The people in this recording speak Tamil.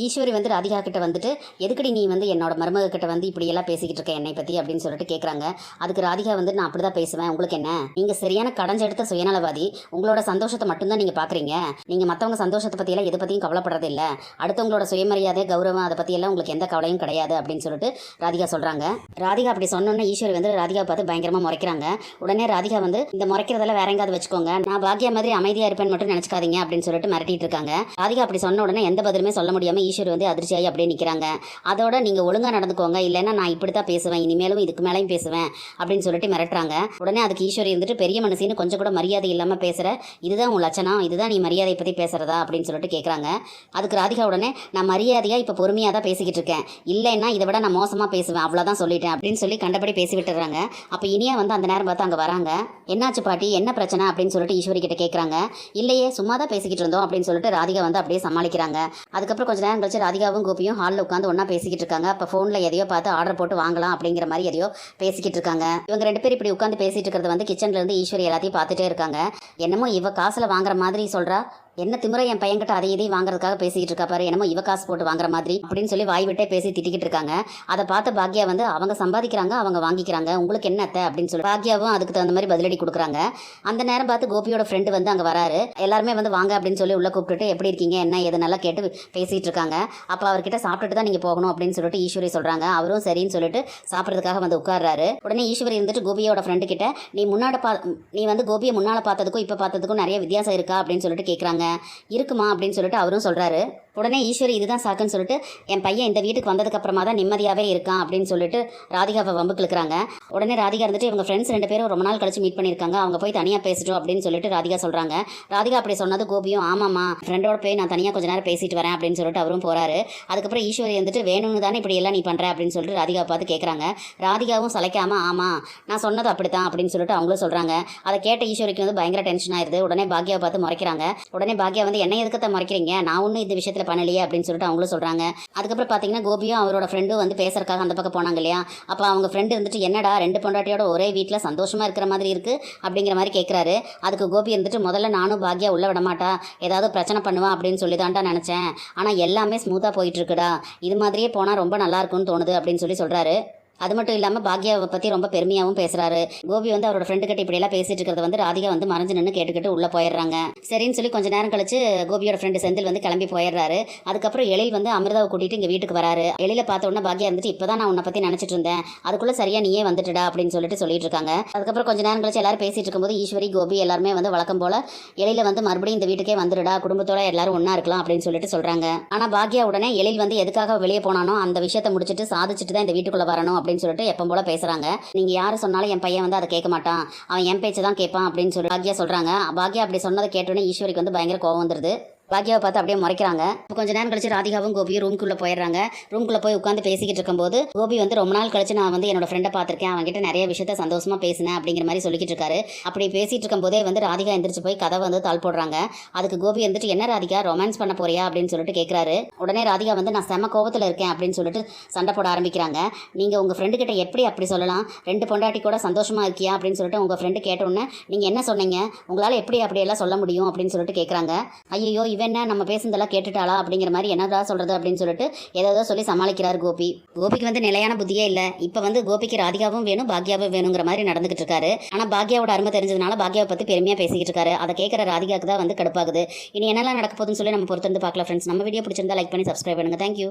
ஈஸ்வரி வந்து ராதிகா கிட்ட வந்துட்டு எதுக்கடி நீ வந்து என்னோட மருமக கிட்ட வந்து இப்படி எல்லாம் பேசிக்கிட்டு இருக்க என்னை பற்றி அப்படின்னு சொல்லிட்டு கேட்குறாங்க. அதுக்கு ராதிகா வந்து நான் அப்படி தான் பேசுவேன், உங்களுக்கு என்ன, நீங்கள் சரியான கடைஞ்செடுத்த சுயநலவாதி, உங்களோட சந்தோஷத்தை மட்டும்தான் நீங்கள் பார்க்குறீங்க, நீங்கள் மற்றவங்க சந்தோஷத்தை பற்றியெல்லாம் எதை பற்றியும் கவலைப்படுறது இல்லை, அடுத்தவங்களோட சுயமரியாதை கௌரவம் அதை பற்றியெல்லாம் உங்களுக்கு எந்த கவலையும் கிடையாது அப்படின்னு சொல்லிட்டு ராதிகா சொல்கிறாங்க. ராதிகா அப்படி சொன்னோன்னே ஈஸ்வரி வந்து ராதிகா பார்த்து பயங்கரமாக முறைக்கிறாங்க. உடனே ராதிகா வந்து இந்த முறைக்கிறதெல்லாம் வேற எங்காவது வச்சுக்கோங்க, நான் பாக்கியா மாதிரி அமைதியாக இருப்பேன்னு மட்டும் நினச்சிக்காதீங்க அப்படின்னு சொல்லிட்டு மிரட்டிட்டு இருக்காங்க. ராதிகா அப்படி சொன்ன உடனே எந்த பதிலுமே சொல்ல முடியாமல் ஈஸ்வரி வந்து அதிர்ச்சியாகி அப்படியே நிற்கிறாங்க. அதோட நீங்கள் ஒழுங்காக நடந்துக்கோங்க, இல்லைன்னா நான் இப்படி தான் பேசுவேன், இனிமேலும் இதுக்கு மேலேயும் பேசுவேன் அப்படின்னு சொல்லிட்டு மிரட்டுறாங்க. உடனே அதுக்கு ஈஸ்வரி இருந்துட்டு பெரிய மனுஷின்னு கொஞ்சம் கூட மரியாதை இல்லாமல் பேசுகிற, இதுதான் உன் லட்சணம், இதுதான் நீ மரியாதை பற்றி பேசுகிறதா அப்படின்னு சொல்லிட்டு கேட்குறாங்க. அதுக்கு ராதிகா உடனே நான் மரியாதையாக இப்போ பொறுமையாக தான் பேசிக்கிட்டு இருக்கேன், இல்லைன்னா இதை விட நான் மோசமாக பேசுவேன், அவ்வளோதான் சொல்லிட்டேன் அப்படின்னு சொல்லி கண்டபடி பேசி விட்டுறாங்க. அப்போ இனியா வந்து அந்த நேரம் பார்த்து அங்கே வராங்க. என்னாச்சு பாட்டி, என்ன பிரச்சனை அப்படின்னு சொல்லிட்டு ஈஸ்வரி கிட்ட கேட்குறாங்க. இல்லையே சும்மா தான் பேசிக்கிட்டு இருந்தோம் அப்படின்னு சொல்லிட்டு ராதிகா வந்து அப்படியே சமாளிக்கிறாங்க. அதுக்கப்புறம் கொஞ்சம் நேரம் கழிச்சு ராதிகாவும் கோபியும் ஹாலில் உட்காந்து ஒன்றா பேசிக்கிட்டு இருக்காங்க. அப்போ ஃபோனில் எதையோ பார்த்து ஆர்டர் போட்டு வாங்கலாம் அப்படிங்கிற மாதிரி எதையோ பேசிக்கிட்டு இருக்காங்க. இவங்க ரெண்டு பேரும் இப்படி உட்காந்து பேசிட்டு இருக்கிறது வந்து கிச்சன்லேருந்து ஈஸ்வரி எல்லாத்தையும் பார்த்துட்டே இருக்காங்க. என்னமோ இவ காசில் வாங்குற மாதிரி சொல்கிறா, என்ன திமுறை என் பையன்கிட்ட அதை இதையும் வாங்குறதுக்காக பேசிக்கிட்டு இருக்கா பாரு, என்னமோ இவ காசு போட்டு வாங்குற மாதிரி அப்படின்னு சொல்லி வாய் விட்டே பேசி திட்டிக்கிட்டு இருக்காங்க. அதை பார்த்து பாக்யா வந்து அவங்க சம்பாதிக்கிறாங்க, அவங்க வாங்கிக்கிறாங்க, உங்களுக்கு என்ன அத்தை அப்படின்னு சொல்லி பாக்யாவும் அதுக்கு தகுந்த மாதிரி பதிலடி கொடுக்குறாங்க. அந்த நேரம் பார்த்து கோபியோட ஃப்ரெண்டு வந்து அங்கே வராரு. எல்லாருமே வந்து வாங்க அப்படின்னு சொல்லி உள்ள கூப்பிட்டுட்டு எப்படி இருக்கீங்க என்ன எது நல்லா கேட்டு பேசிகிட்டு இருக்காங்க. அப்போ அவர்கிட்ட சாப்பிட்டுட்டு தான் நீங்கள் போகணும் அப்படின்னு சொல்லிட்டு ஈஸ்வரி சொல்கிறாங்க. அவரும் சரின்னு சொல்லிட்டு சாப்பிட்றதுக்காக வந்து உட்கார்றாரு. உடனே ஈஸ்வரி இருந்துட்டு கோபியோட ஃப்ரெண்டு கிட்ட நீ வந்து கோபியை முன்னால் பார்த்ததுக்கும் இப்போ பார்த்ததுக்கும் நிறைய வித்தியாசம் இருக்கா அப்படின்னு சொல்லிட்டு கேட்குறாங்க. இருக்குமா அப்படின்னு சொல்லிட்டு அவரும் சொல்கிறாரு. உடனே ஈஸ்வரி இதுதான் சாக்குன்னு சொல்லிட்டு என் பையன் இந்த வீட்டுக்கு வந்ததுக்கு அப்புறமா தான் நிம்மதியாகவே இருக்கான் அப்படின்னு சொல்லிட்டு ராதிகாவை வம்புக்கு இழுக்கிறாங்க. உடனே ராதிகா இருந்துட்டு இவங்க ஃப்ரெண்ட்ஸ் ரெண்டு பேரும் ரொம்ப நாள் கழிச்சு மீட் பண்ணியிருக்காங்க, அவங்க போய் தனியாக பேசிட்டோம் அப்படின்னு சொல்லிட்டு ராதிகா சொல்கிறாங்க. ராதிகா அப்படி சொன்னது கோபியும் ஆமாம்மா ஃப்ரெண்டோட போய் நான் தனியாக கொஞ்சம் நேரம் பேசிட்டு வரேன் அப்படின்னு சொல்லிட்டு அவரும் போகிறாரு. அதுக்கப்புறம் ஈஸ்வரி வந்துட்டு வேணும்னு தானே இப்படி எல்லாம் நீ பண்ணுற அப்படின்னு சொல்லிட்டு ராதிகா பார்த்து கேட்குறாங்க. ராதிகாவும் சளைக்காமல் ஆமாம் நான் சொன்னது அப்படி தான் அப்படின்னு சொல்லிட்டு அவங்களும் சொல்கிறாங்க. அதை கேட்ட ஈஸ்வரிக்கு வந்து பயங்கர டென்ஷன் ஆயிடுது. உடனே பாக்யாவை பார்த்து முறைக்கிறாங்க. உடனே பாக்யா வந்து என்ன எதுக்கத்தை முறைக்கிறீங்க, நான் ஒன்றும் இந்த விஷயத்தில் பண்ணலையே அப்படின்னு சொல்லிட்டு அவங்களும் சொல்கிறாங்க. அதுக்கப்புறம் பார்த்தீங்கன்னா கோபியும் அவரோட ஃப்ரெண்டும் வந்து பேசுறதுக்காக அந்த பக்கம் போனாங்க இல்லையா. அப்போ அவங்க ஃப்ரெண்டு இருந்துட்டு என்னடா ரெண்டு பொண்டாட்டியோட ஒரே வீட்டில் சந்தோஷமாக இருக்கிற மாதிரி இருக்குது அப்படிங்கிற மாதிரி கேட்குறாரு. அதுக்கு கோபி இருந்துட்டு முதல்ல நானும் பாக்யா உள்ள விட மாட்டா, ஏதாவது பிரச்சனை பண்ணுவான் அப்படின்னு சொல்லி தான்டா நினச்சேன், ஆனால் எல்லாமே ஸ்மூத்தாக போயிட்டு இருக்குடா, இது மாதிரியே போனால் ரொம்ப நல்லா இருக்கும்னு தோணுது அப்படின்னு சொல்கிறாரு. அது மட்டும் இல்லாமல் பாக்யாவை பற்றி ரொம்ப பெருமையாகவும் பேசுகிறாரு. கோபி வந்து அவரோட ஃப்ரெண்டு கிட்ட இப்படியெல்லாம் பேசிட்டு இருக்கிறத வந்து ராதிகா வந்து மறைஞ்சு நின்று கேட்டுக்கிட்டு உள்ளே போயிடுறாங்க. சரின்னு சொல்லி கொஞ்சம் நேரம் கழிச்சு கோபியோட ஃப்ரெண்டு செந்தில் வந்து கிளம்பி போயிடுறாரு. அதுக்கப்புறம் எழில் வந்து அமிர்தாவை கூட்டிகிட்டு இங்கே வீட்டுக்கு வராரு. எழில பார்த்த உடனே பாக்யா இருந்துட்டு இப்போ தான் நான் உன்னை பற்றி நினச்சிட்டு இருந்தேன், அதுக்குள்ளே சரியாக நீயே வந்துட்டுடா அப்படின்னு சொல்லிட்டு இருக்காங்க. அதுக்கப்புறம் கொஞ்சம் நேரம் கழிச்சு எல்லாரும் பேசிட்டு இருக்கும்போது ஈஸ்வரி கோபி எல்லாருமே வந்து வழக்கம் போல் எழில வந்து மறுபடியும் இந்த வீட்டுக்கே வந்துடுடா, குடும்பத்தோட எல்லாரும் ஒன்றா இருக்கலாம் அப்படின்னு சொல்கிறாங்க. ஆனால் பாக்யா உடனே எழில் வந்து எதுக்காக வெளியே போனானோ அந்த விஷயத்தை முடிச்சுட்டு சாதிச்சுட்டு தான் இந்த வீட்டுக்குள்ளே வரணும் அப்படின்னு சொல்லிட்டு எப்போ போல பேசுறாங்க. நீங்க யாரு சொன்னாலும் என் பையன் வந்து அதை கேட்க மாட்டான், அவன் என் பேச்சு தான் கேட்பான் அப்படின்னு சொல்லி பாக்யா சொல்றாங்க. பாக்யா அப்படி சொன்னதை கேட்டோன்னே ஈஸ்வரிக்கு வந்து பயங்கர கோவம் வந்துருது. பாக்யாவை பார்த்து அப்படியே முறைக்கிறாங்க. இப்போ கொஞ்சம் நேரம் கழிச்சு ராதிகாவும் கோபியும் ரூம்குள்ளே போயிடுறாங்க. ரூம்குள்ளே போய் உட்காந்து பேசிக்கிட்டு இருக்கும்போது கோபி வந்து ரொம்ப நாள் கழிச்சு நான் வந்து என்னோட ஃப்ரெண்டை பார்த்துருக்கேன், அவங்ககிட்ட நிறைய விஷயத்த சந்தோஷமாக பேசினேன் அப்படிங்கிற மாதிரி சொல்லிக்கிட்டு இருக்காரு. அப்படி பேசிட்டு இருக்கும்போதே வந்து ராதிகா எந்திரிச்சு போய் கதை வந்து தாள் போடுறாங்க. அதுக்கு கோபி வந்துட்டு என்ன ராதிகா ரொமான்ஸ் பண்ண போறியா அப்படின்னு சொல்லிட்டு கேட்குறாரு. உடனே ராதிகா வந்து நான் செம கோபத்தில் இருக்கேன் அப்படின்னு சொல்லிட்டு சண்டை போட ஆரம்பிக்கிறாங்க. நீங்கள் உங்கள் ஃப்ரெண்டு கிட்ட எப்படி அப்படி சொல்லலாம், ரெண்டு பொண்டாட்டி கூட சந்தோஷமாக இருக்கியா அப்படின்னு சொல்லிட்டு உங்கள் ஃப்ரெண்டு கேட்டோன்னே நீங்கள் என்ன சொன்னீங்க, உங்களால் எப்படி அப்படியெல்லாம் சொல்ல முடியும் அப்படின்னு சொல்லிட்டு கேட்குறாங்க. ஐயோ இவன் நம்ம பேசுனதெல்லாம் கேட்டுட்டாளா அப்படிங்கிற மாதிரி என்னதா சொல்கிறது அப்படின்னு சொல்லிட்டு ஏதோ சொல்லி சமாளிக்கிறார் கோபி. கோபிக்கு வந்து நிலையான புத்தியே இல்லை. இப்போ வந்து கோபிக்கு ராதிகாவும் வேணும் பாக்யாவும் வேணுங்கிற மாதிரி நடந்துகிட்டு இருக்காரு. ஆனால் பாக்யாவோட அருமை தெரிஞ்சதுனால பாக்யாவை பற்றி பெருமையாக பேசிக்கிட்டு இருக்காரு. அதை கேட்குற ராதிகாவுக்கு தான் வந்து கடுப்பாகுது. இனி என்னெல்லாம் நடக்க போகுதுன்னு சொல்லி நம்ம பொறுத்திருந்து பார்க்கலாம் ஃப்ரெண்ட்ஸ். நம்ம வீடியோ பிடிச்சிருந்தா லைக் பண்ணி சப்ஸ்கிரைப் பண்ணுங்கள். தேங்க்யூ.